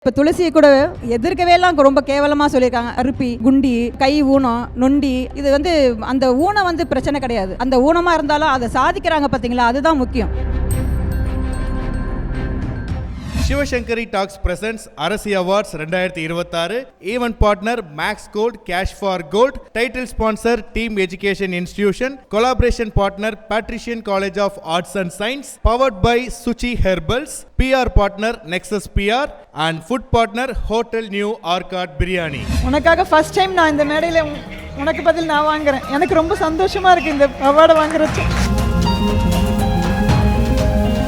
இப்போ துளசியை கூட எதிர்க்கவே எல்லாம் ரொம்ப கேவலமாக சொல்லியிருக்காங்க. அருப்பி, குண்டி, கை ஊனம், நொண்டி. இது வந்து அந்த ஊனம் வந்து பிரச்சனை கிடையாது. அந்த ஊனமாக இருந்தாலும் அதை சாதிக்கிறாங்க பார்த்தீங்களா, அதுதான் முக்கியம். Sivasankari talks presents Arasi awards 2026. Event partner Max Gold, cash for gold. Title sponsor team education institution. Collaboration partner Patrician college of arts and science. Powered by Suchi Herbals. PR partner Nexus PR and food partner hotel New Arcot biryani. உனக்காக first time நான் இந்த மேடையில் உனக்கு பதில் நான் வாங்குறேன். எனக்கு ரொம்ப சந்தோஷமா இருக்கு இந்த அவார்டை வாங்குறது.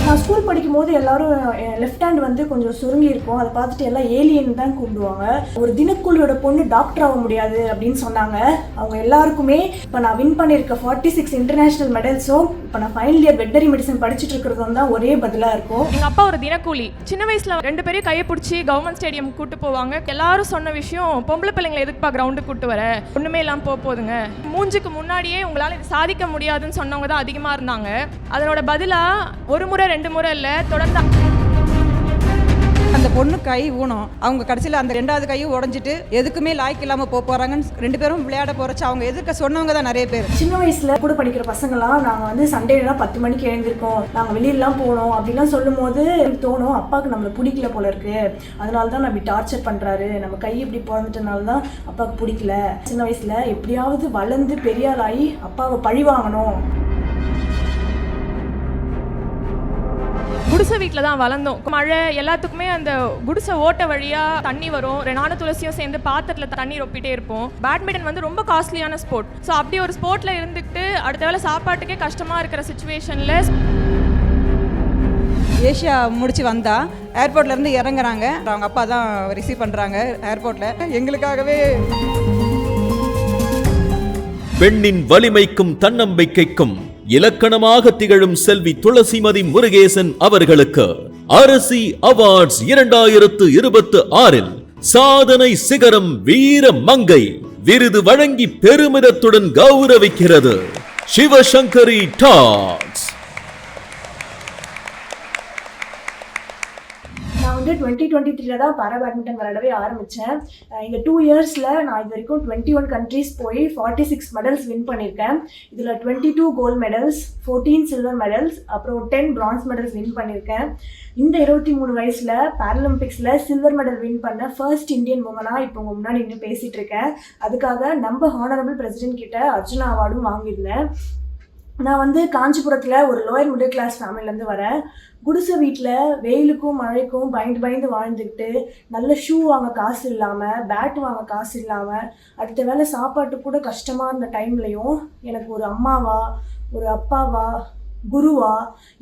நான் ஸ்கூல் படிக்கும் போது எல்லாரும் லெஃப்ட் ஹேண்ட் வந்து கொஞ்சம் சுருங்கி இருக்கும். அதை பார்த்துட்டு எல்லாம் ஏலியன் தான் கூப்பிடுவாங்க. ஒரு தினக்கூலியோட பொண்ணு டாக்டர் ஆக முடியாது அப்படின்னு சொன்னாங்க. அவங்க எல்லாருக்குமே இப்போ நான் வின் பண்ணியிருக்க 46 இன்டர்நேஷனல் மெடல்ஸும் இப்போ நான் ஃபைனல் இயர் வெட்டரி மெடிசன் படிச்சுட்டு இருக்கிறதும் தான் ஒரே பதிலாக இருக்கும். எங்கள் அப்பா ஒரு தினக்கூலி. சின்ன வயசில் 2 பேரையும் கையை பிடிச்சி கவர்மெண்ட் ஸ்டேடியம் கூட்டு போவாங்க. எல்லாரும் சொன்ன விஷயம், பொம்பளை பிள்ளைங்களை எதுக்குப்பா கிரவுண்டு கூட்டு வர, ஒன்றுமே இல்லாமல் போகுதுங்க, மூஞ்சுக்கு முன்னாடியே உங்களால் இது சாதிக்க முடியாதுன்னு சொன்னவங்க தான் அதிகமாக இருந்தாங்க. அதனோட பதிலாக ஒரு முறை 2 முறை இல்லை, தொடர்ந்து அந்த பொண்ணு கை ஊனம், அவங்க கடைசியில் அந்த 2வது கையும் உடஞ்சிட்டு எதுக்குமே லாய்க்கு இல்லாமல் போகிறாங்கன்னு 2 பேரும் விளையாட போகிறச்சு அவங்க எதிர்க்க சொன்னவங்க தான் நிறைய பேர். சின்ன வயசுல கூட படிக்கிற பசங்களாம் நாங்கள் வந்து சண்டேலாம் 10 மணிக்கு எழுந்திருக்கோம், நாங்கள் வெளியிலலாம் போனோம் அப்படிலாம் சொல்லும் போது எனக்கு தோணும், அப்பாவுக்கு நம்மளை பிடிக்கல போல இருக்கு, அதனால தான் நம்ம டார்ச்சர் பண்ணுறாரு, நம்ம கை இப்படி பிறந்துட்டனால தான் அப்பாவுக்கு பிடிக்கல. சின்ன வயசுல எப்படியாவது வளர்ந்து பெரிய ஆளாகி அப்பாவை பழி வாங்கணும். குடிசை வீட்டில் தான் வளர்ந்தோம். மழை எல்லாத்துக்குமே அந்த குடிசை ஓட்ட வழியாக தண்ணி வரும். நானும் துளசியும் சேர்ந்து பாத்திரத்தில் தண்ணி ரொப்பிட்டே இருப்போம். பேட்மிண்டன் வந்து ரொம்ப காஸ்ட்லியான ஸ்போர்ட். ஸோ அப்படி ஒரு ஸ்போர்ட்டில் இருந்துக்கிட்டு அடுத்த வேளை சாப்பாட்டுக்கே கஷ்டமாக இருக்கிற சுச்சுவேஷனில் ஏஷியா முடிச்சு வந்தா ஏர்போர்ட்லேருந்து இறங்குறாங்க. அவங்க அப்பா தான் ரிசீவ் பண்ணுறாங்க ஏர்போர்ட்டில். எங்களுக்காகவே பெண்ணின் வலிமைக்கும் தன்னம்பிக்கைக்கும் இலக்கணமாக திகழும் செல்வி துளசிமதி முருகேசன் அவர்களுக்கு அரசி அவார்ட்ஸ் 2026 சாதனை சிகரம் வீர மங்கை விருது வழங்கி பெருமிதத்துடன் கௌரவிக்கிறது சிவசங்கரி டாக்ஸ். நான் வந்து 2023 தான் பாரா பேட்மிண்டன் விளையாடவே ஆரம்பித்தேன். இந்த 2 இயர்ஸில் நான் இது வரைக்கும் 21 கண்ட்ரீஸ் போய் 46 மெடல்ஸ் வின் பண்ணியிருக்கேன். இதில் 22 கோல்டு மெடல்ஸ், 14 சில்வர் மெடல்ஸ், அப்புறம் 10 பிரான்ஸ் மெடல்ஸ் வின் பண்ணியிருக்கேன். இந்த 23 வயசில் பேரலிம்பிக்ஸில் சில்வர் மெடல் வின் பண்ண ஃபர்ஸ்ட் இந்தியன் உமனாக இப்போ உங்கள் முன்னாடி இன்னும் பேசிகிட்டு இருக்கேன். அதுக்காக நம்ம ஹானரபிள் பிரசிடென்ட் கிட்ட அர்ஜுனா அவார்டும் வாங்கியிருந்தேன். நான் வந்து காஞ்சிபுரத்தில் ஒரு லோயர் மிடில் கிளாஸ் ஃபேமிலிலேருந்து வரேன். குடிசை வீட்டில் வெயிலுக்கும் மழைக்கும் பயந்து வாழ்ந்துக்கிட்டு நல்ல ஷூ வாங்க காசு இல்லாமல், பேட் வாங்க காசு இல்லாமல், அடுத்த வேளை சாப்பாட்டு கூட கஷ்டமாக இருந்த டைம்லையும் எனக்கு ஒரு அம்மாவா, ஒரு அப்பாவா, குருவா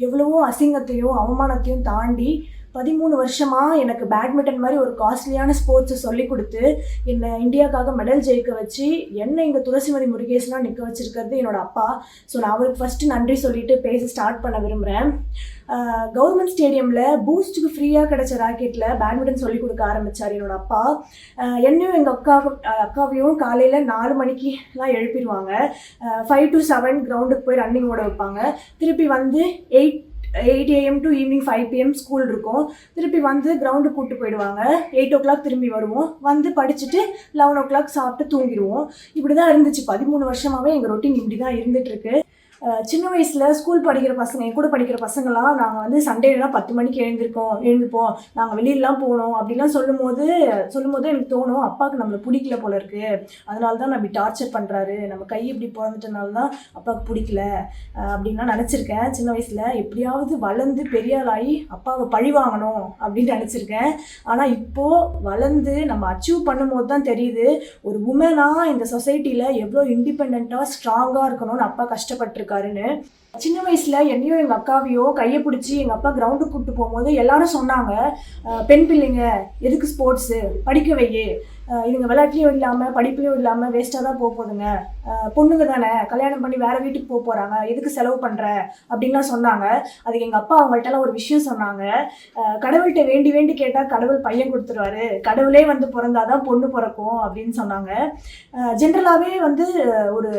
எவ்வளவோ அசிங்கத்தையும் அவமானத்தையும் தாண்டி 13 வருஷமாக எனக்கு பேட்மிண்டன் மாதிரி ஒரு காஸ்ட்லியான ஸ்போர்ட்ஸை சொல்லிக் கொடுத்து என்னை இந்தியாவுக்காக மெடல் ஜெயிக்க வச்சு என்னை இங்கே துளசிமதி முருகேசனாக நிற்க வச்சிருக்கிறது என்னோடய அப்பா. ஸோ நான் அவருக்கு ஃபஸ்ட்டு நன்றி சொல்லிட்டு பேச ஸ்டார்ட் பண்ண விரும்புகிறேன். கவர்மெண்ட் ஸ்டேடியமில் பூஸ்ட்டுக்கு ஃப்ரீயாக கிடைச்ச ராக்கெட்டில் பேட்மிண்டன் சொல்லிக் கொடுக்க ஆரம்பித்தார் என்னோடய அப்பா. என்னையும் எங்கள் அக்காவையும் காலையில் 4 மணிக்கெலாம் எழுப்பிடுவாங்க. 5 to 7 கிரவுண்டுக்கு போய் ரன்னிங் ஓட வைப்பாங்க. திருப்பி வந்து 8 AM to evening 5 PM school இருக்கும். திருப்பி வந்து கிரவுண்டு கூப்பிட்டு போயிடுவாங்க. 8 o'clock திரும்பி வருவோம். வந்து படிச்சுட்டு 11 o'clock சாப்பிட்டு தூங்கிடுவோம். இப்படி தான் இருந்துச்சு. 13 வருஷமாகவே எங்கள் ரொட்டீன் இப்படி தான் இருந்துகிட்ருக்கு. சின்ன வயசில் ஸ்கூல் படிக்கிற பசங்க, என் கூட படிக்கிற பசங்களாம் நாங்கள் வந்து சண்டேலாம் 10 மணிக்கு எழுந்திருப்போம், நாங்கள் வெளியிலலாம் போனோம் அப்படிலாம் சொல்லும் போது எனக்கு தோணும், அப்பாவுக்கு நம்மளை பிடிக்கல போல இருக்குது, அதனால தான் நான் இப்படி டார்ச்சர் பண்ணுறாரு, நம்ம கை இப்படி பிறந்துட்டனால தான் அப்பாவுக்கு பிடிக்கல அப்படின்லாம் நினச்சிருக்கேன். சின்ன வயசில் எப்படியாவது வளர்ந்து பெரிய ஆளாகி அப்பாவை பழி வாங்கணும் அப்படின்னு நினச்சிருக்கேன். ஆனால் இப்போது வளர்ந்து நம்ம அச்சீவ் பண்ணும்போது தான் தெரியுது, ஒரு உமனாக இந்த சொசைட்டியில் எவ்வளோ இண்டிபெண்ட்டாக ஸ்ட்ராங்காக இருக்கணும்னு அப்பா கஷ்டப்பட்டுருக்காருன்னு. சின்ன வயசுல என்னையும் எங்கள் அக்காவையோ கையை பிடிச்சி எங்கள் அப்பா கிரவுண்டுக்கு கூப்பிட்டு போகும்போது எல்லாரும் சொன்னாங்க, பெண் பிள்ளைங்க எதுக்கு ஸ்போர்ட்ஸு, படிக்க வையே, இதுங்க விளையாட்டுலையும் இல்லாமல் படிப்புலையும் இல்லாமல் வேஸ்ட்டாக தான் போகுதுங்க, பொண்ணுங்க தானே கல்யாணம் பண்ணி வேறு வீட்டுக்கு போகிறாங்க, எதுக்கு செலவு பண்ணுற அப்படின்லாம் சொன்னாங்க. அதுக்கு எங்கள் அப்பா அவங்கள்ட்டலாம் ஒரு விஷயம் சொன்னாங்க, கடவுள்கிட்ட வேண்டி வேண்டி கேட்டால் கடவுள் பையன் கொடுத்துருவாரு, கடவுளே வந்து பிறந்தாதான் பொண்ணு பிறக்கும் அப்படின்னு சொன்னாங்க. ஜென்ரலாகவே வந்து ஒரு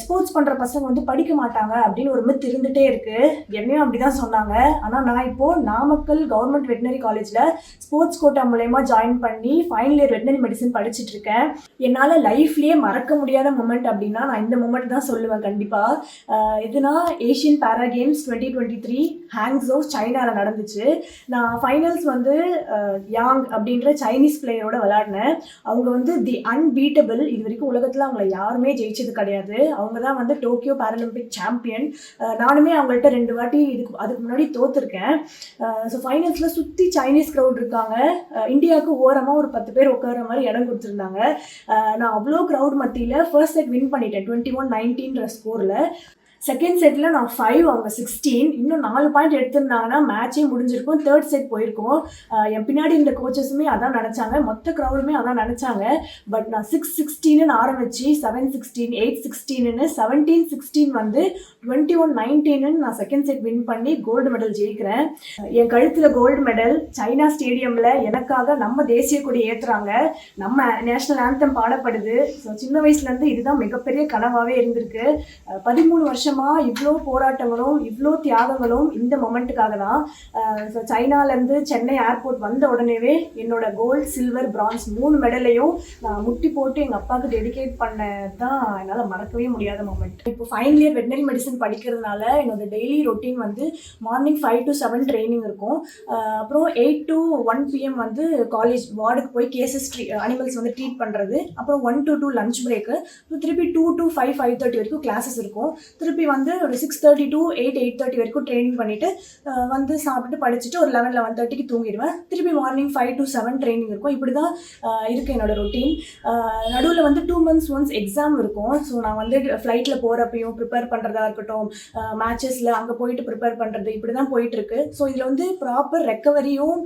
ஸ்போர்ட்ஸ் பண்ணுற பசங்க வந்து படிக்க மாட்டாங்க அப்படின்னு ஒரு மித் இருந்துகிட்டே இருக்குது. என்னையும் அப்படி தான் சொன்னாங்க. ஆனால் நான் இப்போது நாமக்கல் கவர்மெண்ட் வெட்டினரி காலேஜில் ஸ்போர்ட்ஸ் கோட்டா மூலயமா ஜாயின் பண்ணி ஃபைனல் இயர் வெட்டினரி மெடிசன் படிச்சுட்ருக்கேன். என்னால் லைஃப்லேயே மறக்க முடியாத மூமெண்ட் அப்படின்னா நான் இந்த மூமெண்ட் தான் சொல்லுவேன் கண்டிப்பாக. இதுனா ஏஷியன் பேரா கேம்ஸ் 2023 ஹாங்ஸோ சைனாவில் நடந்துச்சு. நான் ஃபைனல்ஸ் வந்து யாங் அப்படின்ற சைனீஸ் பிளேயரோட விளையாடினேன். அவங்க வந்து தி அன்பீட்டபிள், இது வரைக்கும் உலகத்தில் அவங்கள யாருமே ஜெயிச்சது கிடையாது. அவங்க தான் வந்து டோக்கியோ பேரலிம்பிக் சாம்பியன். நானுமே அவங்கள்ட்ட 2 வாட்டி அதுக்கு முன்னாடி தோற்றுருக்கேன். ஸோ ஃபைனல்ஸில் சுற்றி சைனீஸ் க்ரௌட் இருக்காங்க. இந்தியாவுக்கு ஓரமாக ஒரு 10 பேர் உட்கார மாதிரி இடம் கொடுத்துருந்தாங்க. நான் அவ்வளோ க்ரௌட் மத்தியில் ஃபர்ஸ்ட் செட் வின் பண்ணிட்டேன் 21-19 ஸ்கோரில். செகண்ட் செட்டில் நான் 5, அவங்க 16. இன்னும் 4 பாயிண்ட் எடுத்திருந்தாங்கன்னா மேட்சே முடிஞ்சிருக்கும், தேர்ட் செட் போயிருக்கோம். என் பின்னாடி இந்த கோச்சஸுமே அதான் நினச்சாங்க, மொத்த க்ரௌடுமே அதான் நினச்சாங்க. பட் நான் 6-16 ஆரம்பிச்சு 7-16, 8-16, 17-16 வந்து 21-19 நான் செகண்ட் செட் வின் பண்ணி கோல்டு மெடல் ஜெயிக்கிறேன். என் கழுத்தில் கோல்டு மெடல் சைனா ஸ்டேடியமில் எனக்காக நம்ம தேசிய கொடி ஏற்றுறாங்க, நம்ம நேஷ்னல் ஆந்தம் பாடப்படுது. ஸோ சின்ன வயசுலேருந்து இதுதான் மிகப்பெரிய கனவாகவே இருந்திருக்கு. 13 வருஷமாக இவ்வளோ போராட்டங்களும் இவ்வளோ தியாகங்களும் இந்த மொமெண்ட்டுக்காக தான். ஸோ சைனாலேருந்து சென்னை ஏர்போர்ட் வந்த உடனேவே என்னோட கோல்டு, சில்வர், பிரான்ஸ் 3 மெடலையும் நான் முட்டி போட்டு எங்கள் அப்பாவுக்கு டெடிகேட் பண்ண தான் என்னால் மறக்கவே முடியாத மொமெண்ட். இப்போ ஃபைனல் இயர் வெட்டினரி மெடிசன் படிக்கிறதுனால என்னோட டெய்லி ரொட்டீன் வந்து மார்னிங் 5 to 7 ட்ரைனிங் இருக்கும். அப்புறம் 8 to 1 PM வந்து காலேஜ் வார்டுக்கு போய் கேசஸ் அனிமல்ஸ் வந்து ட்ரீட் பண்ணுறது. அப்புறம் 1 to 2 லஞ்ச் பிரேக்கு. திருப்பி 2 to 5, 5:30 வரைக்கும் கிளாஸஸ் இருக்கும். திருப்பி வந்து ஒரு 6:30 to 8, 8:30 வரைக்கும் ட்ரைனிங் பண்ணிவிட்டு வந்து சாப்பிட்டு படிச்சுட்டு ஒரு 11, 11:30க்கு தூங்கிடுவேன். திருப்பி மார்னிங் 5 to 7 ட்ரைனிங் இருக்கும். இப்படி தான் இருக்குது என்னோடய ரொட்டீன். நடுவில் வந்து 2 months ஒன்ஸ் எக்ஸாம் இருக்கும். ஸோ நான் வந்து ஃப்ளைட்டில் போகிறப்பையும் ப்ரிப்பேர் பண்ணுறதா இருக்கட்டும், மேட்சஸில் அங்கே போயிட்டு ப்ரிப்பேர் பண்ணுறது, இப்படி தான் போயிட்டுருக்கு. ஸோ இதில் வந்து ப்ராப்பர் ரெக்கவரியும்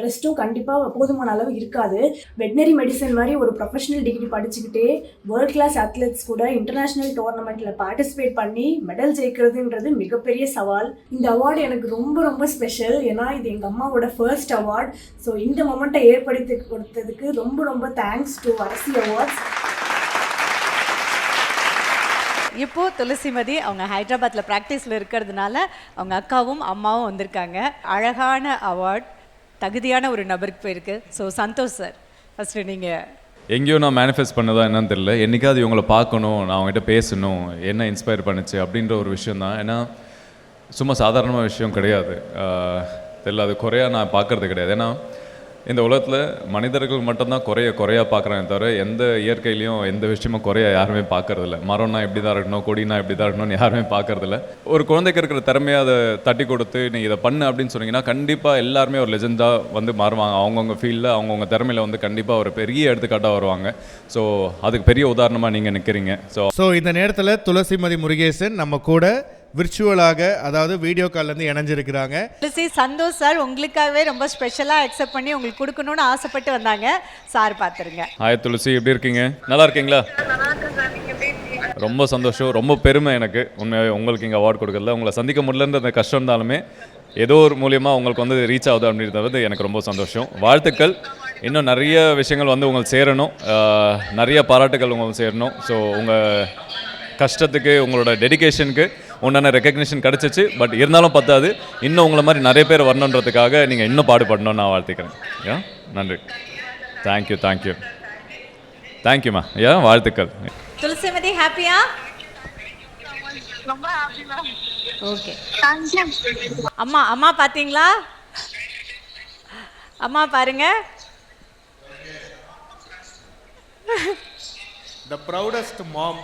ரெஸ்ட்டும் கண்டிப்பாக போதுமான அளவு இருக்காது. வெட்டினரி மெடிசன் மாதிரி ஒரு ப்ரொஃபஷனல் டிகிரி படிச்சுக்கிட்டே வேர்ல்ட் கிளாஸ் அத்லெட்ஸ் கூட இன்டர்நேஷ்னல் டோர்னமெண்ட்டில் பார்ட்டிசிபேட் பண்ணி மெடல் ஜெயிக்கிறதுன்றது மிகப்பெரிய சவால். இந்த அவார்டு எனக்கு ரொம்ப ரொம்ப ஸ்பெஷல். ஏன்னா இது எங்கள் அம்மாவோட ஃபர்ஸ்ட் அவார்ட். ஸோ இந்த மொமெண்ட்டை ஏற்படுத்தி கொடுத்ததுக்கு ரொம்ப ரொம்ப தேங்க்ஸ் டு அரசி அவார்ட்ஸ். இப்போ துளசிமதி அவங்க ஹைதராபாத்தில் ப்ராக்டிஸில் இருக்கிறதுனால அவங்க அக்காவும் அம்மாவும் வந்திருக்காங்க. அழகான அவார்ட் தகுதியான ஒரு நபருக்கு போயிருக்கு. ஸோ சந்தோஷ் சார், ஃபஸ்ட்டு நீங்கள். எங்கேயோ நான் மேனிஃபெஸ்ட் பண்ணதா என்னன்னு தெரியல, என்றைக்காவது இவங்களை பார்க்கணும், நான் அவங்ககிட்ட பேசணும், என்ன இன்ஸ்பயர் பண்ணுச்சு அப்படின்ற ஒரு விஷயம் தான். ஏன்னா சும்மா சாதாரணமான விஷயம் கிடையாது, தெரியல, அது குறையாக நான் பார்க்குறது கிடையாது. ஏன்னா இந்த உலகத்தில் மனிதர்கள் மட்டும்தான் குறையாக பார்க்குறாங்க தவிர எந்த இயற்கையிலையும் எந்த விஷயமும் குறைய யாருமே பார்க்கறதில்ல. மரம்னா இப்படி தான் இருக்கணும், கொடினா இப்படி தான் இருக்கணும்னு யாருமே பார்க்கறதில்ல. ஒரு குழந்தைக்கு இருக்கிற திறமையை அதை தட்டி கொடுத்து நீ இதை பண்ணு அப்படின்னு சொன்னீங்கன்னா கண்டிப்பாக எல்லாருமே ஒரு லெஜெண்டாக வந்து மாறுவாங்க. அவங்கவுங்க ஃபீல்டில் அவங்கவுங்க திறமையில் வந்து கண்டிப்பாக ஒரு பெரிய எடுத்துக்காட்டாக வருவாங்க. ஸோ அதுக்கு பெரிய உதாரணமாக நீங்கள் நிற்கிறீங்க. ஸோ இந்த நேரத்தில் துளசிமதி முருகேசன் நம்ம கூட விர்ச்சுவலாக, அதாவது வீடியோ கால்லேருந்து இணைஞ்சிருக்கிறாங்க. துளசி, சந்தோஷ் சார் உங்களுக்காகவே ரொம்ப ஸ்பெஷலாக அக்செப்ட் பண்ணி உங்களுக்கு கொடுக்கணும்னு ஆசைப்பட்டு வந்தாங்க. சார் பார்த்துருங்க. ஹாய் துளசி, எப்படி இருக்கீங்க? நல்லா இருக்கீங்களா? ரொம்ப சந்தோஷம், ரொம்ப பெருமை எனக்கு உண்மையாகவே உங்களுக்கு இங்கே அவார்டு கொடுக்கறதுல. உங்களை சந்திக்க முடியலன்ற அந்த கஷ்டம் இருந்தாலுமே ஏதோ ஒரு மூலியமாக உங்களுக்கு வந்து ரீச் ஆகுது அப்படின்றது வந்து எனக்கு ரொம்ப சந்தோஷம். வாழ்த்துக்கள். இன்னும் நிறைய விஷயங்கள் வந்து உங்களுக்கு சேரணும், நிறைய பாராட்டுகள் உங்களுக்கு சேரணும். ஸோ உங்கள் கஷ்டத்துக்கு, உங்களோட டெடிகேஷனுக்கு உண்டான ரெக்கக்னிஷன் கிடச்சிச்சு. பட் இருந்தாலும் பத்தாது, இன்னும் உங்களை மாதிரி நிறைய பேர் வரணுன்றதுக்காக நீங்கள் இன்னும் பாடுபடணும்னு நான் வாழ்த்துக்கிறேன். நன்றி. தேங்க்யூ தேங்க்யூ தேங்க்யூம்மா. வாழ்த்துக்கள். துளசிமதி ஹாப்பியா? ஓகே. அம்மா பார்த்தீங்களா? அம்மா பாருங்க. The proudest mom.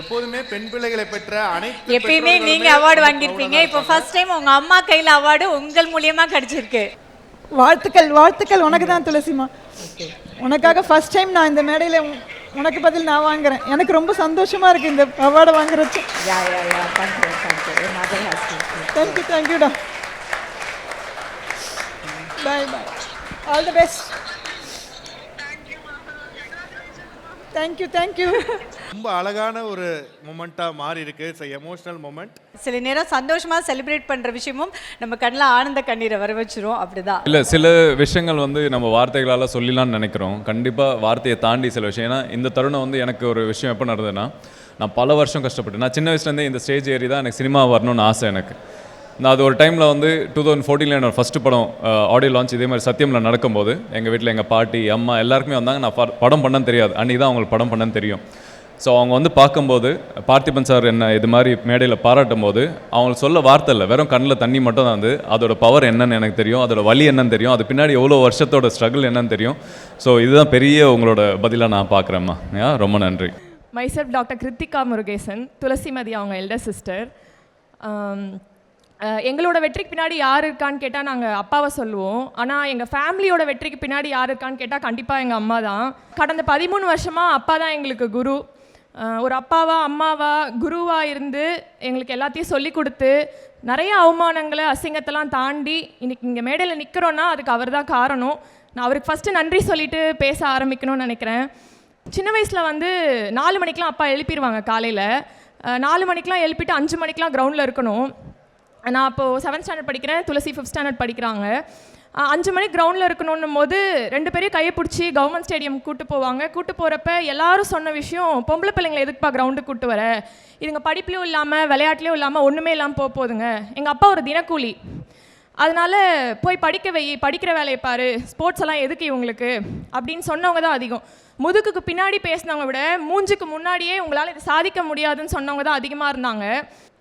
எப்போதுமே பெண் பிள்ளைகளை பெற்ற அனைத்து எப்பயுமே நீங்க அவார்டு வாங்கியிருப்பீங்க. இப்போ ஃபர்ஸ்ட் டைம் உங்க அம்மா கையில் அவார்டு உங்கள் மூலியமா கிடைச்சிருக்கு. வாழ்த்துக்கள், வாழ்த்துக்கள் உனக்கு தான் துளசிமா. உனக்காக ஃபர்ஸ்ட் டைம் நான் இந்த மேடையில் உனக்கு பதில் நான் வாங்குறேன். எனக்கு ரொம்ப சந்தோஷமா இருக்கு இந்த அவார்டை வாங்குறச்சு. தேங்க்யூ தேங்க்யூடா. Bye bye. All the best. Thank you. ரொம்ப அழகான ஒரு மொமெண்ட்டாக மாறி இருக்கு. It's emotional moment. சில நேரம் சந்தோஷமா செலிப்ரேட் பண்ற விஷயமும் நம்ம கண்ணில் ஆனந்த கண்ணீரை வர வச்சிரும். அப்படிதான் இல்லை, சில விஷயங்கள் வந்து நம்ம வார்த்தைகளால் சொல்லலாம்னு நினைக்கிறோம். கண்டிப்பாக வார்த்தையை தாண்டி சில விஷயம். ஏன்னா இந்த தருணம் வந்து எனக்கு ஒரு விஷயம் எப்போ நடந்ததுன்னா, நான் பல வருஷம் கஷ்டப்பட்டேன். நான் சின்ன வயசுலேருந்தே இந்த ஸ்டேஜ் ஏறி தான் எனக்கு சினிமா வரணும்னு ஆசை எனக்கு. நான் அது ஒரு டைமில் வந்து 2014 என்னோட ஃபஸ்ட்டு படம் ஆடியோ லான்ச் இதே மாதிரி சத்தியமில் நடக்கும்போது எங்கள் வீட்டில் எங்கள் பாட்டி அம்மா எல்லாருக்குமே வந்தாங்க. நான் படம் பண்ணேன்னு தெரியாது, அன்றைக்கி தான் அவங்களுக்கு படம் பண்ணேன்னு தெரியும். ஸோ அவங்க வந்து பார்க்கும்போது பார்த்திபன் சார் என்ன இது மாதிரி மேடையில் பாராட்டும் போது அவங்களுக்கு சொல்ல வார்த்தை இல்லை, வெறும் கண்ணில் தண்ணி மட்டும் தான் வந்து அதோட பவர் என்னன்னு எனக்கு தெரியும், அதோட வலி என்னன்னு தெரியும், அது பின்னாடி எவ்வளோ வருஷத்தோட ஸ்ட்ரகிள் என்னன்னு தெரியும். ஸோ இதுதான் பெரிய உங்களோட பதிலாக நான் பார்க்குறேம்மா. ரொம்ப நன்றி. மைசெல்ஃப் டாக்டர் கிருத்திகா முருகேசன், துளசிமதி அவங்க எல்டர் சிஸ்டர். எங்களோட வெற்றிக்கு பின்னாடி யார் இருக்கான்னு கேட்டால் நாங்கள் அப்பாவை சொல்லுவோம். ஆனால் எங்கள் ஃபேமிலியோட வெற்றிக்கு பின்னாடி யார் இருக்கான்னு கேட்டால் கண்டிப்பாக எங்கள் அம்மா தான். கடந்த 13 வருஷமாக அப்பா தான் எங்களுக்கு குரு. ஒரு அப்பாவா அம்மாவா குருவாக இருந்து எங்களுக்கு எல்லாத்தையும் சொல்லி கொடுத்து நிறைய அவமானங்களை அசிங்கத்தெல்லாம் தாண்டி இன்றைக்கி இங்கே மேடையில் நிற்கிறோன்னா அதுக்கு அவர் தான் காரணம். நான் அவருக்கு ஃபஸ்ட்டு நன்றி சொல்லிவிட்டு பேச ஆரம்பிக்கணும்னு நினைக்கிறேன். சின்ன வயசில் வந்து 4 மணிக்கெலாம் அப்பா எழுப்பிடுவாங்க. காலையில் 4 மணிக்கெலாம் எழுப்பிட்டு 5 மணிக்கெலாம் கிரவுண்டில் இருக்கணும். நான் அப்போது 7th ஸ்டாண்டர்ட் படிக்கிறேன், துளசி 5th ஸ்டாண்டர்ட் படிக்கிறாங்க. 5 மணிக்கு கிரவுண்டில் இருக்கணும் போது 2 பேரையும் கையை பிடிச்சி கவர்மெண்ட் ஸ்டேடியம் கூட்டு போவாங்க. கூட்டு போகிறப்ப எல்லாரும் சொன்ன விஷயம், பொம்பளை பிள்ளைங்களை எதுக்குப்பா கிரவுண்டுக்கு கூட்டு வர, இதுங்க படிப்புலையும் இல்லாமல் விளையாட்டுலையும் இல்லாமல் ஒன்றுமே இல்லாமல் போகுதுங்க. எங்கள் அப்பா ஒரு தினக்கூலி, அதனால் போய் படிக்கிற வேலையை பாரு, ஸ்போர்ட்ஸ் எல்லாம் எதுக்கு இவங்களுக்கு அப்படின்னு சொன்னவங்க தான் அதிகம். முதுகுக்கு பின்னாடி பேசினவங்க விட மூஞ்சுக்கு முன்னாடியே உங்களால் இது சாதிக்க முடியாதுன்னு சொன்னவங்க தான் அதிகமாக இருந்தாங்க.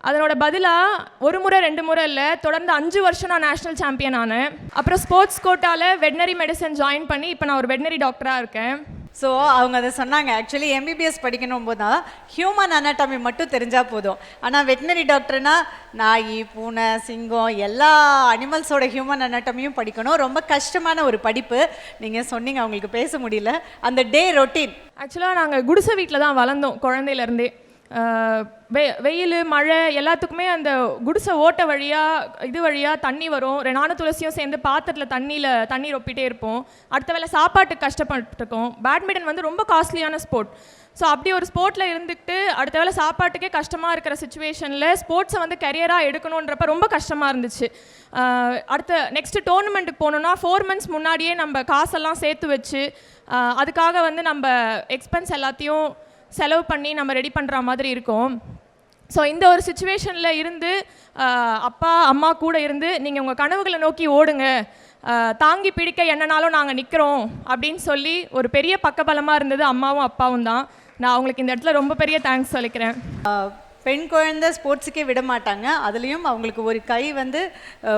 அதனோட பதிலாக 1 முறை 2 முறை இல்லை, தொடர்ந்து 5 வருஷம் நான் நேஷ்னல் சாம்பியன் ஆனேன். அப்புறம் ஸ்போர்ட்ஸ் கோட்டாவில் வெட்னரி மெடிசன் ஜாயின் பண்ணி இப்போ நான் ஒரு வெட்னரி டாக்டராக இருக்கேன். ஸோ அவங்க அதை சொன்னாங்க. ஆக்சுவலி எம்பிபிஎஸ் படிக்கணும் போது தான் ஹியூமன் அனாட்டமி மட்டும் தெரிஞ்சால் போதும். ஆனால் வெட்னரி டாக்டர்னா நாய், பூனை, சிங்கம் எல்லா அனிமல்ஸோட ஹியூமன் அனாட்டமியும் படிக்கணும். ரொம்ப கஷ்டமான ஒரு படிப்பு. நீங்கள் சொன்னீங்க அவங்களுக்கு பேச முடியல. அந்த டே ரொட்டீன். ஆக்சுவலாக நாங்கள் குடிசை வீட்டில் தான் வளர்ந்தோம் குழந்தையிலேருந்தே. வெயில் மழை எல்லாத்துக்குமே அந்த குடிசை ஓட்ட வழியாக தண்ணி வரும். நானும் துளசியும் சேர்ந்து பாத்திரத்தில் தண்ணி ரொப்பிட்டே இருப்போம். அடுத்த வேளை சாப்பாட்டுக்கு கஷ்டப்பட்டுருக்கோம். பேட்மிண்டன் வந்து ரொம்ப காஸ்ட்லியான ஸ்போர்ட். ஸோ அப்படி ஒரு ஸ்போர்ட்டில் இருந்துக்கிட்டு அடுத்த வேளை சாப்பாட்டுக்கே கஷ்டமாக இருக்கிற சுச்சுவேஷனில் ஸ்போர்ட்ஸை வந்து கரியராக எடுக்கணுன்றப்ப ரொம்ப கஷ்டமாக இருந்துச்சு. நெக்ஸ்ட்டு டோர்னமெண்ட்டுக்கு போகணுன்னா 4 months முன்னாடியே நம்ம காசெல்லாம் சேர்த்து வச்சு அதுக்காக வந்து நம்ம எக்ஸ்பென்ஸ் எல்லாத்தையும் செலவு பண்ணி நம்ம ரெடி பண்ணுற மாதிரி இருக்கும். ஸோ இந்த ஒரு சுச்சுவேஷனில் இருந்து அப்பா அம்மா கூட இருந்து நீங்கள் உங்கள் கனவுகளை நோக்கி ஓடுங்க, தாங்கி பிடிக்க என்னன்னாலும் நாங்கள் நிற்கிறோம் அப்படின்னு சொல்லி ஒரு பெரிய பக்கபலமாக இருந்தது அம்மாவும் அப்பாவும் தான். நான் அவங்களுக்கு இந்த இடத்துல ரொம்ப பெரிய தேங்க்ஸ் சொல்லிக்கிறேன். பெண் குழந்தை ஸ்போர்ட்ஸுக்கே விட மாட்டாங்க. அதுலேயும் அவங்களுக்கு ஒரு கை வந்து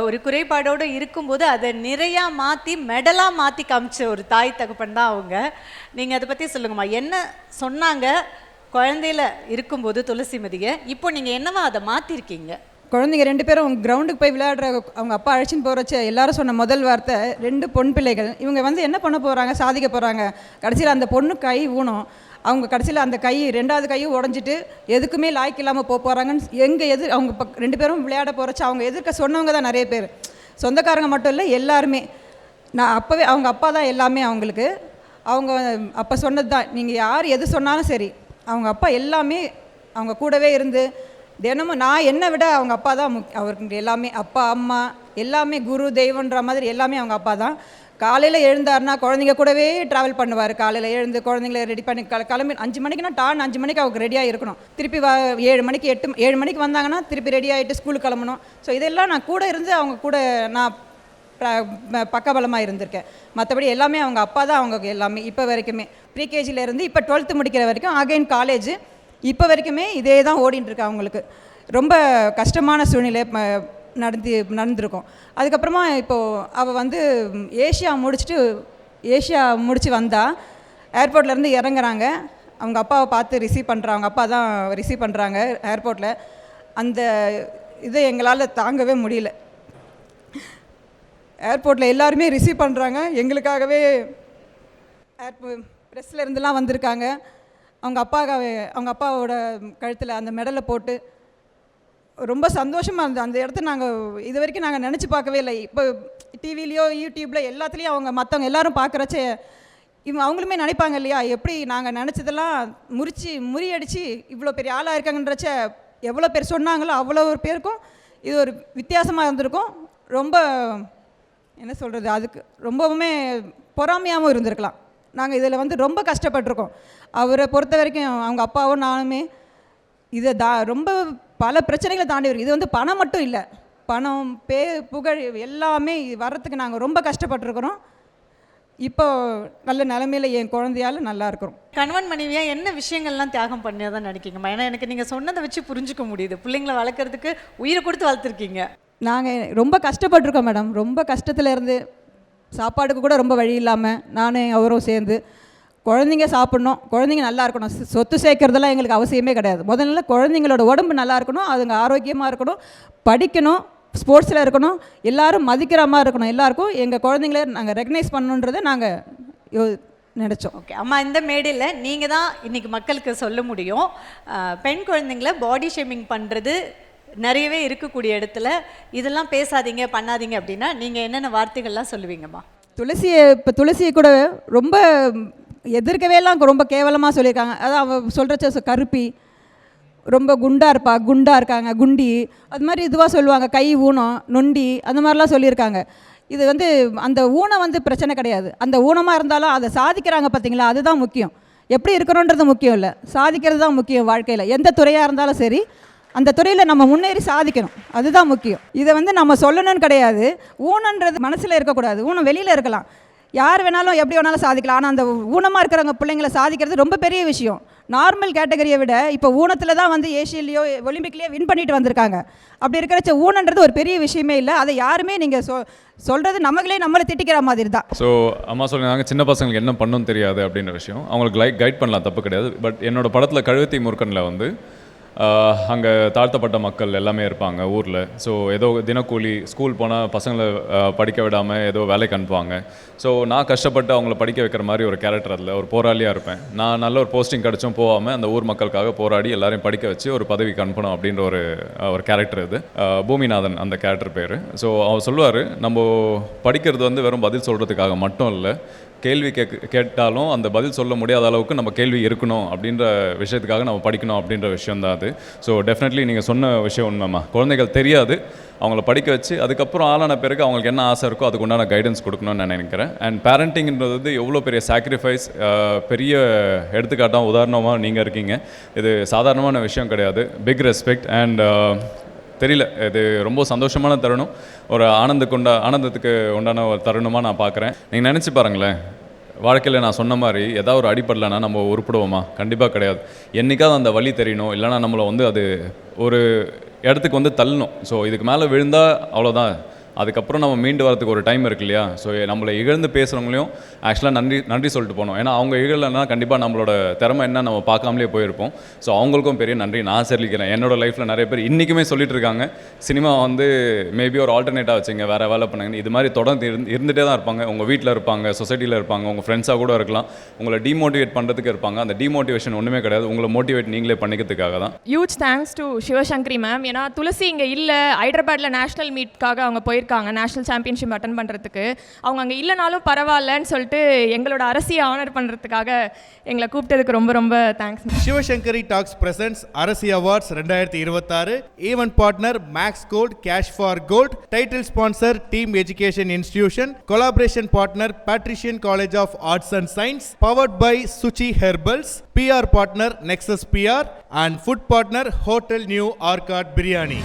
ஒரு குறைபாடோடு இருக்கும்போது அதை நிறையா மாற்றி மெடலாக மாற்றி காமிச்ச ஒரு தாய் தகப்பன் தான் அவங்க. நீங்கள் அதை பற்றி சொல்லுங்கம்மா. என்ன சொன்னாங்க குழந்தையில இருக்கும்போது துளசிமதியை, இப்போ நீங்கள் என்னவா அதை மாற்றிருக்கீங்க? குழந்தைங்க 2 பேரும் கிரவுண்டுக்கு போய் விளையாடுற அவங்க அப்பா அழைச்சின்னு போகிறச்ச எல்லாரும் சொன்ன முதல் வார்த்தை 2 பொன் பிள்ளைகள், இவங்க வந்து என்ன பண்ண போகிறாங்க, சாதிக்க போகிறாங்க. கடைசியில் அந்த பொண்ணு கை ஊனம், அவங்க கடைசியில் அந்த கை 2வது கையும் உடஞ்சிட்டு எதுக்குமே லாய்க்கு இல்லாமல் போகிறாங்கன்னு அவங்க 2 பேரும் விளையாட போகிறச்ச அவங்க எதிர்க்க சொன்னவங்க தான் நிறைய பேர். சொந்தக்காரங்க மட்டும் இல்லை, எல்லாருமே. நான் அப்போவே அவங்க அப்பா தான் எல்லாமே அவங்களுக்கு. அவங்க அப்போ சொன்னது தான், நீங்கள் யார் எது சொன்னாலும் சரி, அவங்க அப்பா எல்லாமே அவங்க கூடவே இருந்து தினமும் நான் என்னை விட அவங்க அப்பா தான் அவருக்கு எல்லாமே. அப்பா அம்மா எல்லாமே குரு தெய்வன்ற மாதிரி எல்லாமே அவங்க அப்பா தான். காலையில் எழுந்தாருன்னா குழந்தைங்க கூடவே ட்ராவல் பண்ணுவார். காலையில் எழுந்து குழந்தைங்கள ரெடி பண்ணி கிளம்பி 5 மணிக்குனா 5 மணிக்கு அவங்க ரெடியாக இருக்கணும். திருப்பி 7 மணிக்கு 7 மணிக்கு வந்தாங்கன்னா திருப்பி ரெடி ஆகிட்டு ஸ்கூலுக்கு கிளம்பணும். ஸோ இதெல்லாம் நான் கூட இருந்து அவங்க கூட நான் பக்கபலமாக இருந்திருக்கேன். மற்றபடி எல்லாமே அவங்க அப்பா தான் அவங்க எல்லாமே. இப்போ வரைக்குமே ப்ரீகேஜிலேருந்து இப்போ 12th முடிக்கிற வரைக்கும் அகைன் காலேஜ் இப்போ வரைக்குமே இதே தான் ஓடின்ட்டுருக்கு. அவங்களுக்கு ரொம்ப கஷ்டமான சூழ்நிலை நடந்திருக்கும். அதுக்கப்புறமா இப்போது அவள் வந்து ஏஷியா முடித்து வந்தால் ஏர்போர்ட்லேருந்து இறங்குறாங்க. அவங்க அப்பாவை பார்த்து ரிசீவ் பண்ணுறாங்க. அவங்க அப்பா தான் ரிசீவ் பண்ணுறாங்க ஏர்போர்ட்டில். அந்த இதை எங்களால் தாங்கவே முடியல. ஏர்போர்ட்டில் எல்லாருமே ரிசீவ் பண்ணுறாங்க. எங்களுக்காகவே ப்ரெஸ்ஸில் இருந்துலாம் வந்திருக்காங்க. அவங்க அப்பாவோட கழுத்தில் அந்த மெடலை போட்டு ரொம்ப சந்தோஷமாக இருந்தது. அந்த இடத்த நாங்கள் இது வரைக்கும் நினச்சி பார்க்கவே இல்லை. இப்போ டிவிலையோ யூடியூப்பில் எல்லாத்துலேயும் மற்றவங்க எல்லோரும் பார்க்குறச்சே அவங்களுமே நினைப்பாங்க இல்லையா, எப்படி நாங்கள் நினச்சதெல்லாம் முறியடித்து இவ்வளோ பெரிய ஆளாக இருக்காங்கன்றச்ச எவ்வளோ பேர் சொன்னாங்களோ அவ்வளோ பேருக்கும் இது ஒரு வித்தியாசமாக இருந்திருக்கும். ரொம்ப என்ன சொல்கிறது, அதுக்கு ரொம்பவுமே பொறாமையாகவும் இருந்திருக்கலாம். நாங்கள் இதில் வந்து ரொம்ப கஷ்டப்பட்டிருக்கோம். அவரை பொறுத்த வரைக்கும் அவங்க அப்பாவும் நானுமே இதை ரொம்ப பல பிரச்சனைகளை தாண்டி வரும். இது வந்து பணம் மட்டும் இல்லை, பணம் புகழ் எல்லாமே வர்றதுக்கு நாங்கள் ரொம்ப கஷ்டப்பட்டுருக்குறோம். இப்போ நல்ல நிலைமையில் என் குழந்தையால் நல்லா இருக்கிறோம். கணவன் மனைவியாக என்ன விஷயங்கள்லாம் தியாகம் பண்ணியதான் நினைக்கிங்கம்மா? ஏன்னா எனக்கு நீங்கள் சொன்னதை வச்சு புரிஞ்சுக்க முடியுது. பிள்ளைங்களை வளர்க்குறதுக்கு உயிரை கொடுத்து வளர்த்துருக்கீங்க. நாங்கள் ரொம்ப கஷ்டப்பட்டிருக்கோம் மேடம். ரொம்ப கஷ்டத்தில் இருந்து சாப்பாடுக்கு கூட ரொம்ப வழி இல்லாமல் நானும் அவரும் சேர்ந்து குழந்தைங்க சாப்பிட்ணும், குழந்தைங்க நல்லா இருக்கணும். சொத்து சேர்க்கறதெல்லாம் எங்களுக்கு அவசியமே கிடையாது. முதல்ல குழந்தைங்களோட உடம்பு நல்லா இருக்கணும், அதுங்க ஆரோக்கியமாக இருக்கணும், படிக்கணும், ஸ்போர்ட்ஸில் இருக்கணும், எல்லோரும் மதிக்கிற மாதிரி இருக்கணும். எல்லாருக்கும் எங்கள் குழந்தைங்கள நாங்கள் ரெகனைஸ் பண்ணணுன்றதை நாங்கள் நினச்சோம். ஓகே அம்மா, இந்த மேடையில் நீங்கள் தான் இன்றைக்கி மக்களுக்கு சொல்ல முடியும். பெண் குழந்தைங்கள பாடி ஷேமிங் பண்ணுறது நிறையவே இருக்கக்கூடிய இடத்துல இதெல்லாம் பேசாதீங்க பண்ணாதீங்க அப்படின்னா நீங்கள் என்னென்ன வார்த்தைகள்லாம் சொல்லுவீங்கம்மா? துளசியை கூட ரொம்ப எதிர்க்கவேலாம் ரொம்ப கேவலமாக சொல்லியிருக்காங்க. அதான் அவள் சொல்கிறச்ச கருப்பி, ரொம்ப குண்டாக இருக்காங்க, குண்டி, அது மாதிரி இதுவாக சொல்லுவாங்க, கை ஊனம், நொண்டி, அந்த மாதிரிலாம் சொல்லியிருக்காங்க. இது வந்து அந்த ஊனம் வந்து பிரச்சனை கிடையாது. அந்த ஊனமாக இருந்தாலும் அதை சாதிக்கிறாங்க பார்த்தீங்களா, அதுதான் முக்கியம். எப்படி இருக்கணுன்றது முக்கியம் இல்லை, சாதிக்கிறது தான் முக்கியம் வாழ்க்கையில். எந்த துறையாக இருந்தாலும் சரி, அந்த துறையில் நம்ம முன்னேறி சாதிக்கணும், அதுதான் முக்கியம். இதை வந்து நம்ம சொல்லணும்னு கிடையாது. ஊனன்றது மனசில் இருக்கக்கூடாது, ஊனம் வெளியில் இருக்கலாம், யார் வேணாலும் எப்படி வேணாலும் சாதிக்கலாம். ஆனால் அந்த ஊனமாக இருக்கிறவங்க பிள்ளைங்களை சாதிக்கிறது ரொம்ப பெரிய விஷயம். நார்மல் கேட்டகரியை விட இப்போ ஊனத்தில் தான் வந்து ஏஷியன்லேயோ ஒலிம்பிக்லேயோ வின் பண்ணிட்டு வந்திருக்காங்க. அப்படி இருக்கிறச்ச ஊனன்றது ஒரு பெரிய விஷயமே இல்லை. அதை யாருமே நீங்கள் சொல்கிறது நம்மளை திட்டிக்கிற மாதிரி தான். ஸோ அம்மா சொல்லியிருந்தாங்க சின்ன பசங்களுக்கு என்ன பண்ணணும்னு தெரியாது அப்படின்ற விஷயம். அவங்களுக்கு கைட் பண்ணலாம், தப்பு கிடையாது. பட் என்னோட படத்தில் கழுவத்தி முருகனில் வந்து அங்கே தாழ்த்தப்பட்ட மக்கள் எல்லாமே இருப்பாங்க ஊரில். ஸோ ஏதோ தினக்கூலி, ஸ்கூல் போனால் பசங்களை படிக்க விடாமல் ஏதோ வேலைக்கு அனுப்புவாங்க. ஸோ நான் கஷ்டப்பட்டு அவங்கள படிக்க வைக்கிற மாதிரி ஒரு கேரக்டர், அதில் ஒரு போராளியாக இருப்பேன். நான் நல்ல ஒரு போஸ்டிங் கிடச்சும் போகாமல் அந்த ஊர் மக்களுக்காக போராடி எல்லாரையும் படிக்க வச்சு ஒரு பதவிக்கு அனுப்பணும் அப்படின்ற ஒரு கேரக்டர் இது. பூமிநாதன் அந்த கேரக்டர் பேர். ஸோ அவர் சொல்லுவார், நம்ம படிக்கிறது வந்து வெறும் பதில் சொல்கிறதுக்காக மட்டும் இல்லை, கேள்வி கேட்டாலும் அந்த பதில் சொல்ல முடியாத அளவுக்கு நம்ம கேள்வி இருக்கணும் அப்படின்ற விஷயத்துக்காக நம்ம படிக்கணும் அப்படின்ற விஷயம் தான் அது. ஸோ டெஃபினெட்லி நீங்கள் சொன்ன விஷயம் உண்மைமா. குழந்தைகள் தெரியாது, அவங்கள படிக்க வச்சு அதுக்கப்புறம் ஆளான பிறகு அவங்களுக்கு என்ன ஆசை இருக்கோ அதுக்கு உண்டான கைடன்ஸ் கொடுக்கணும்னு நான் நினைக்கிறேன். அண்ட் பேரண்டிங்கிறது எவ்வளோ பெரிய சாக்ரிஃபைஸ், பெரிய எடுத்துக்காட்டாக உதாரணமாக நீங்கள் இருக்கீங்க. இது சாதாரணமான விஷயம் கிடையாது. பிக் ரெஸ்பெக்ட் அண்ட் தெரியல, இது ரொம்ப சந்தோஷமான தருணம், ஒரு ஆனந்தத்துக்கு உண்டான ஒரு தருணமாக நான் பார்க்குறேன். நீங்கள் நினச்சி பாருங்களேன், வாழ்க்கையில் நான் சொன்ன மாதிரி ஏதாவது ஒரு அடிப்படலைன்னா நம்ம உருப்படுவோமா? கண்டிப்பாக கிடையாது. என்றைக்காவது அந்த வலி தெரியணும், இல்லைனா நம்மளை வந்து அது ஒரு இடத்துக்கு வந்து தள்ளணும். ஸோ இதுக்கு மேலே விழுந்தால் அவ்வளோதான், அதுக்கப்புறம் நம்ம மீண்டு வரதுக்கு ஒரு டைம் இருக்கு இல்லையா? ஸோ நம்மளை இகழ்ந்து பேசுகிறவங்களையும் ஆக்சுவலாக நன்றி சொல்லிட்டு போகணும். ஏன்னா அவங்க இகழலைன்னா கண்டிப்பாக நம்மளோட திறமை என்ன நம்ம பார்க்காமலே போயிருப்போம். ஸோ அவங்களுக்கும் பெரிய நன்றி நான் சொல்லிக்கிறேன். என்னோடய லைஃப்பில் நிறைய பேர் இன்றைக்குமே சொல்லிட்டு இருக்காங்க, சினிமா வந்து மேபி ஒரு ஆல்டர்னேட்டாக வச்சுங்க, வேறு வேலை பண்ணுங்க, இது மாதிரி தொடர்ந்து இருந்துகிட்டே தான் இருப்பாங்க. உங்கள் வீட்டில் இருப்பாங்க, சொசைட்டியில் இருப்பாங்க, உங்கள் ஃப்ரெண்ட்ஸாக கூட இருக்கலாம், உங்களை டிமோட்டிவேட் பண்ணுறதுக்கு இருப்பாங்க. அந்த டிமோட்டிவேஷன் ஒன்றுமே கிடையாது, உங்களை மோட்டிவேட் நீங்களே பண்ணிக்கிறதுக்காக தான். Huge thanks to Sivasankari ma'am. ஏன்னா துளசி இங்கே இல்லை, ஹைதராபாத்தில் நேஷனல் மீட்காக அவங்க போயிருக்காங்க, நேஷனல் சாம்பியன்ஷிப் அட்டன் பண்ணுறதுக்கு. அவங்க அங்கே இல்லைனாலும் பரவாயில்லன்னு சொல்லிட்டு எங்களோட அரசியை ஆனர் பண்ணுறதுக்காக எங்களை கூப்பிட்டதுக்கு ரொம்ப ரொம்ப thanks. Sivasankari talks presents Arasi awards 2026. Event partner Max Gold cash for gold. Title sponsor team education institution. Collaboration partner Patrician college of arts and science. Powered by Suchi Herbals. PR partner Nexus PR and food partner Hotel New Arcade Biryani.